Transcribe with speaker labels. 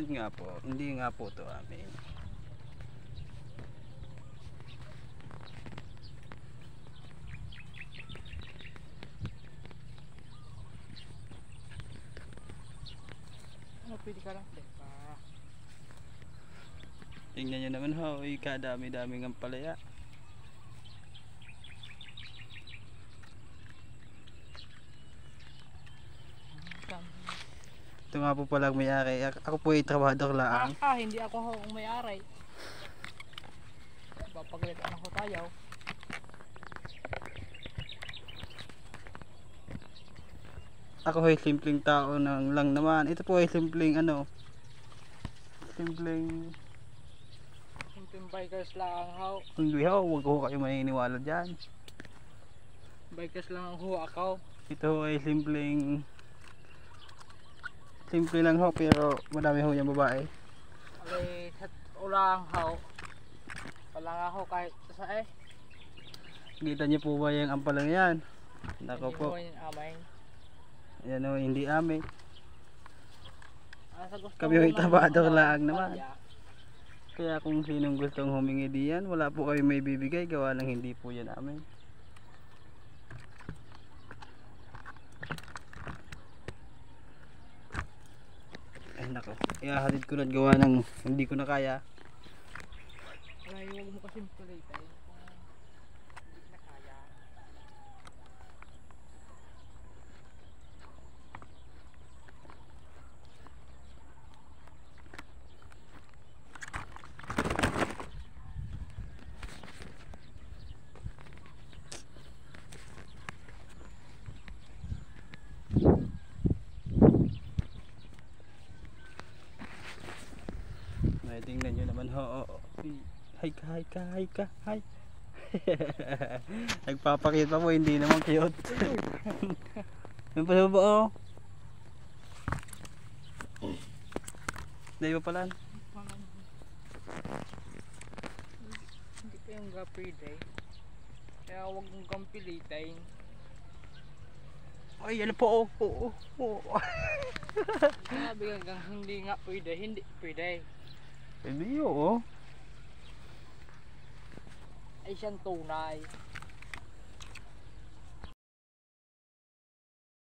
Speaker 1: Yun nga po, hindi nga po to amin.
Speaker 2: Ano, pwede ka lang pa.
Speaker 1: Tingnan nyo naman ho, kadami-dami ng palaya. Ito nga po palang may-ari. Ako po ay trabador lang.
Speaker 2: Hindi ako ho ang may-ari. Papagalitan ako tayo.
Speaker 1: Ako ay simpleng tao lang naman. Ito po ay simpleng simpleng
Speaker 2: Bikers lang ho.
Speaker 1: hindi ho, huwag ho kayo maniniwala dyan.
Speaker 2: Bikers lang ho ako.
Speaker 1: Ito ay simple lang ho, pero madami ho yung babae.
Speaker 2: Alay, sa ulang ho. Wala nga ho kahit sa
Speaker 1: Kita niyo po ba yung ampalang yan? Nako po. Yan ho, hindi amin. Kami ho itabador lang naman. Kaya kung sinong gustong humingi diyan, wala po kayo may bibigay, gawa ng hindi po yan amin. Ay nako, ihahatid ko na gawa ng hindi ko na kaya.
Speaker 2: Ay, huwag mo kasi pala tayo. Hindi na kaya.
Speaker 1: Ay, tingnan nyo naman ho. Hi ka. Nagpapakit pa po, hindi naman cute. Yan pa ba oh? Dahil pa pala.
Speaker 2: Hindi ko yung gapide. Kaya huwag mong kampilitain.
Speaker 1: Ay, yan po oh.
Speaker 2: Sabi hanggang hindi nga pwede, hindi pwede.
Speaker 1: Hindi oh.
Speaker 2: Ay siyang tunay.